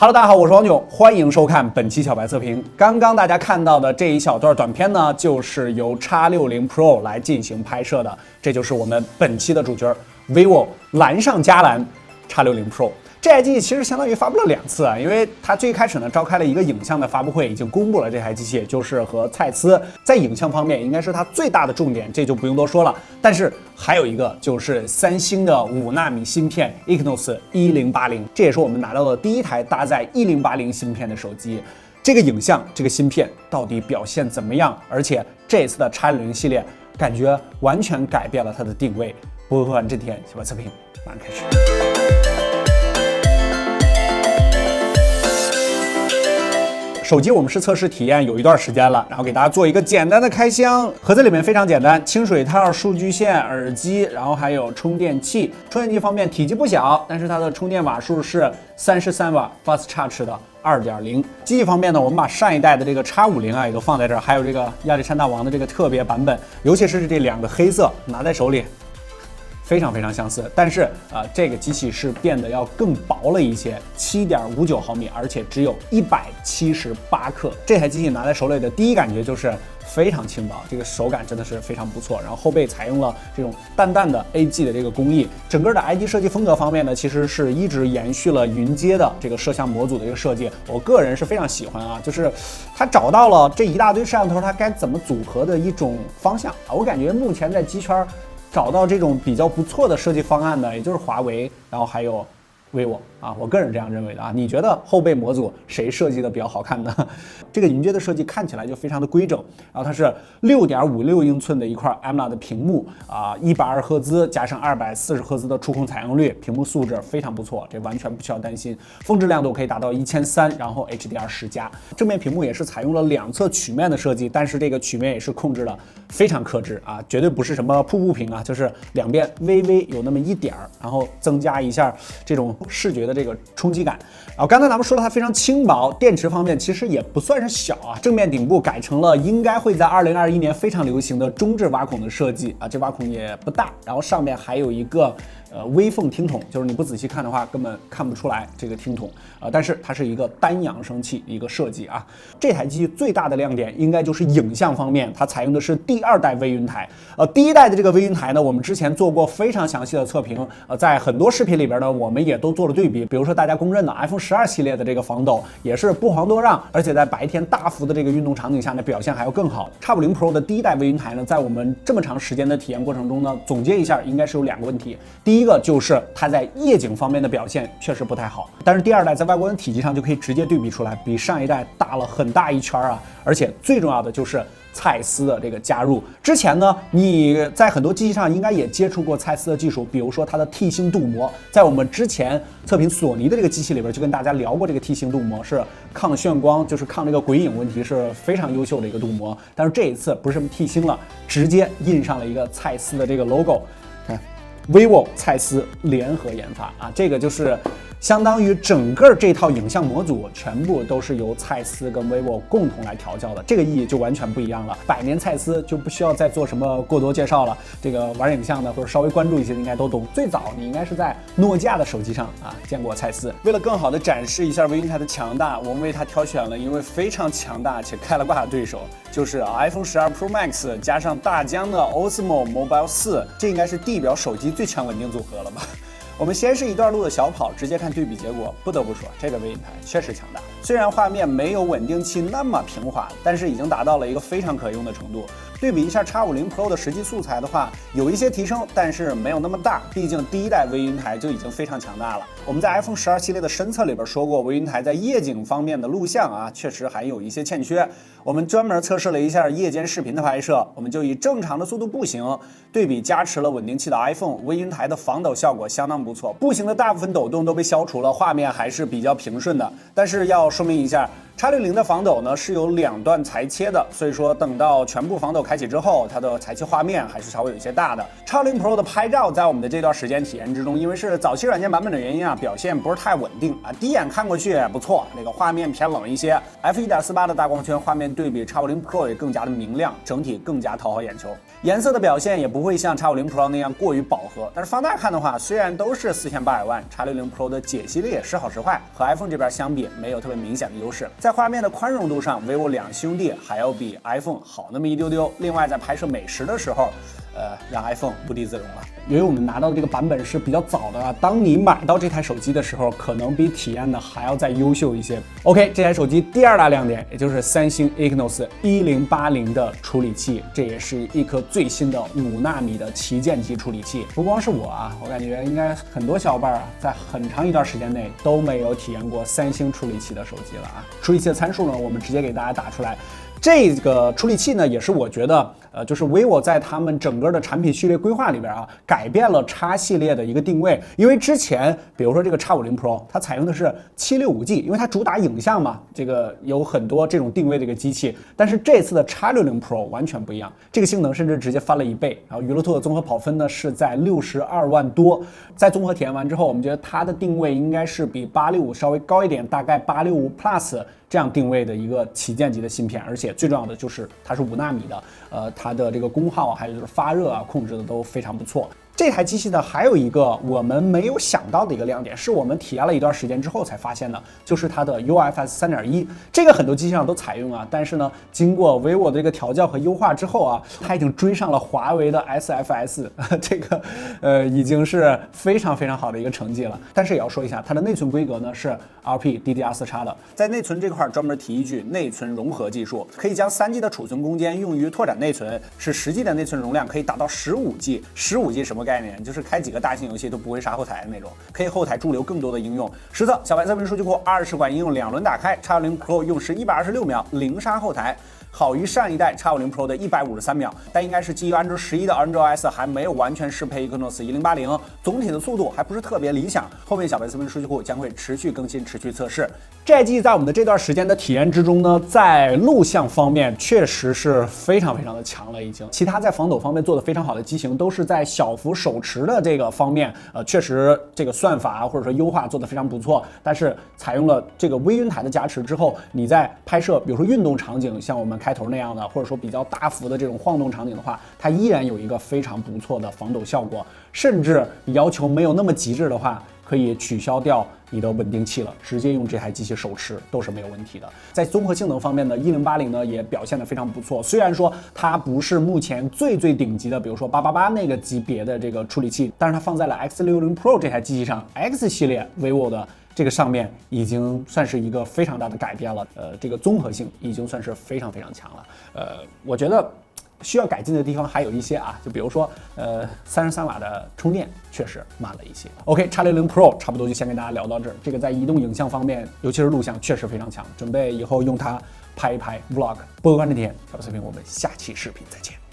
Hello， 大家好，我是王炯，欢迎收看本期小白测评。刚刚大家看到的这一小段短片呢，就是由 X60 Pro 来进行拍摄的，这就是我们本期的主角 vivo 蓝上加蓝 X60 Pro。这台机器其实相当于发布了2次啊，因为它最开始呢召开了一个影像的发布会，已经公布了这台机器，就是和蔡司在影像方面应该是它最大的重点，这就不用多说了。但是还有一个就是三星的5纳米芯片 Exynos 1080，这也是我们拿到的第一台搭载1080芯片的手机。这个影像这个芯片到底表现怎么样？而且这次的 X60 系列感觉完全改变了它的定位。播完这天小白测评马上开始。手机我们是测试体验有一段时间了，然后给大家做一个简单的开箱。盒子里面非常简单，清水套、数据线、耳机，然后还有充电器。充电器方面体积不小，但是它的充电瓦数是33瓦 Fast Charge 的2.0。机器方面呢，我们把上一代的这个 X50啊也都放在这儿，还有这个亚历山大王的这个特别版本，尤其是这2个黑色，拿在手里非常非常相似，但是这个机器是变得要更薄了一些，7.59毫米，而且只有178克。这台机器拿在手里的第一感觉就是非常轻薄，这个手感真的是非常不错。然后后背采用了这种淡淡的 AG 的这个工艺，整个的 ID 设计风格方面呢，其实是一直延续了云阶的这个摄像模组的一个设计。我个人是非常喜欢啊，就是它找到了这一大堆摄像头它该怎么组合的一种方向啊。我感觉目前在机圈找到这种比较不错的设计方案的，也就是华为，然后还有 vivo 啊，我个人这样认为的啊。你觉得后背模组谁设计的比较好看呢？这个云阶的设计看起来就非常的规整，然后它是6.56英寸的一块 AMOLED 的屏幕啊，120赫兹加上240赫兹的触控采样率，屏幕素质非常不错，这完全不需要担心。峰值亮度可以达到1300，然后 HDR10+。正面屏幕也是采用了2侧曲面的设计，但是这个曲面也是控制了非常克制啊，绝对不是什么瀑布屏啊，就是两边微微有那么一点儿，然后增加一下这种视觉的这个冲击感。然后刚才咱们说了它非常轻薄，电池方面其实也不算是小啊，正面顶部改成了应该会在2021年非常流行的中置挖孔的设计啊，这挖孔也不大，然后上面还有一个微缝听筒，就是你不仔细看的话根本看不出来这个听筒但是它是一个单扬声器一个设计啊。这台机器最大的亮点应该就是影像方面，它采用的是第2代微云台。第1代的这个微云台呢，我们之前做过非常详细的测评，在很多视频里边呢，我们也都做了对比。比如说大家公认的 iPhone 12系列的这个防抖也是不遑多让，而且在白天大幅的这个运动场景下呢，表现还要更好。X50 Pro 的第1代微云台呢，在我们这么长时间的体验过程中呢，总结一下应该是有2个问题。第一个就是它在夜景方面的表现确实不太好，但是第2代在外观体积上就可以直接对比出来，比上一代大了很大一圈啊！而且最重要的就是蔡司的这个加入。之前呢，你在很多机器上应该也接触过蔡司的技术，比如说它的 T 星镀膜，在我们之前测评索尼的这个机器里边就跟大家聊过，这个 T 星镀膜是抗眩光，就是抗这个鬼影问题是非常优秀的一个镀膜。但是这一次不是什么 T 星了，直接印上了一个蔡司的这个 logo。vivo 蔡司联合研发啊，这个就是相当于整个这套影像模组全部都是由蔡司跟 vivo 共同来调教的，这个意义就完全不一样了。百年蔡司就不需要再做什么过多介绍了，这个玩影像的或者稍微关注一些的应该都懂。最早你应该是在诺基亚的手机上见过蔡司。为了更好的展示一下微云台的强大，我们为它挑选了一位非常强大且开了挂的对手，就是 iPhone 12 Pro Max 加上大疆的 Osmo Mobile 4，这应该是地表手机最强稳定组合了吧。我们先是一段路的小跑，直接看对比结果，不得不说这个微云台确实强大。虽然画面没有稳定器那么平滑，但是已经达到了一个非常可用的程度。对比一下 X50 Pro 的实际素材的话，有一些提升，但是没有那么大，毕竟第1代微云台就已经非常强大了。我们在 iPhone 12系列的深测里边说过，微云台在夜景方面的录像确实还有一些欠缺。我们专门测试了一下夜间视频的拍摄，我们就以正常的速度步行对比加持了稳定器的 iPhone， 微云台的防抖效果相当不错，步行的大部分抖动都被消除了，画面还是比较平顺的。但是要说明一下， X60的防抖呢是有2段裁切的，所以说等到全部防抖开启之后，它的裁切画面还是稍微有一些大的。X60 Pro 的拍照在我们的这段时间体验之中，因为是早期软件版本的原因啊，表现不是太稳定啊。第一眼看过去不错，那个画面偏冷一些 ，f1.48 的大光圈画面对比 X50 Pro 也更加的明亮，整体更加讨好眼球。颜色的表现也不会像 X50 Pro 那样过于饱和，但是放大看的话，虽然都是4800万 ，X60 Pro 的解析力是好是坏，和 iPhone 这边相比没有特别明显的优势。在画面的宽容度上 ，vivo 两兄弟还要比 iPhone 好那么一丢丢。另外，在拍摄美食的时候，让 iPhone 无地自容了。由于我们拿到的这个版本是比较早的啊，当你买到这台手机的时候，可能比体验的还要再优秀一些。OK， 这台手机第2大亮点，也就是三星 Exynos 1080的处理器，这也是一颗最新的5纳米的旗舰级处理器。不光是我啊，我感觉应该很多小伙伴啊，在很长一段时间内都没有体验过三星处理器的手机了啊。处理器的参数呢，我们直接给大家打出来。这个处理器呢，也是我觉得，就是 vivo 在他们整个的产品序列规划里边啊，改变了 X 系列的一个定位。因为之前，比如说这个 X50 Pro， 它采用的是 765G， 因为它主打影像嘛，这个有很多这种定位的一个机器。但是这次的 X60 Pro 完全不一样，这个性能甚至直接翻了1倍。然后娱乐兔的综合跑分呢是在62万多。在综合体验完之后，我们觉得它的定位应该是比865稍微高一点，大概865 Plus。这样定位的一个旗舰级的芯片，而且最重要的就是它是5纳米的，它的这个功耗还有就是发热啊控制的都非常不错。这台机器呢，还有一个我们没有想到的一个亮点，是我们体验了一段时间之后才发现的，就是它的 UFS 3.1。这个很多机器上都采用啊，但是呢，经过 vivo 的这个调教和优化之后啊，它已经追上了华为的 SFS， 这个已经是非常非常好的一个成绩了。但是也要说一下，它的内存规格呢是 LPDDR4X 的，在内存这块专门提一句，内存融合技术可以将3G 的储存空间用于拓展内存，使实际的内存容量可以达到15G。15G 什么概念？就是开几个大型游戏都不会杀后台的那种，可以后台驻留更多的应用。实测小白测评数据库20款应用2轮打开 ，X50 Pro 用时126秒，零杀后台。好于上一代 X50 Pro 的153秒，但应该是基于安卓11的 Android OS 还没有完全适配 Exynos 1080，总体的速度还不是特别理想。后面小白测评数据库将会持续更新、持续测试。这台机在我们的这段时间的体验之中呢，在录像方面确实是非常非常的强了，已经。其他在防抖方面做的非常好的机型，都是在小幅手持的这个方面，确实这个算法或者说优化做的非常不错。但是采用了这个微云台的加持之后，你在拍摄比如说运动场景，像我们开头那样的，或者说比较大幅的这种晃动场景的话，它依然有一个非常不错的防抖效果。甚至要求没有那么极致的话，可以取消掉你的稳定器了，直接用这台机器手持都是没有问题的。在综合性能方面呢，1080呢也表现得非常不错。虽然说它不是目前最顶级的，比如说888那个级别的这个处理器，但是它放在了 X60 Pro 这台机器上 ，X 系列 vivo 的这个上面已经算是一个非常大的改变了。这个综合性已经算是非常非常强了。我觉得需要改进的地方还有一些啊，就比如说33瓦的充电确实慢了一些。OK， X60 Pro 差不多就先跟大家聊到这儿。这个在移动影像方面，尤其是录像确实非常强，准备以后用它拍一拍 vlog。播个关这天，小视频我们下期视频再见。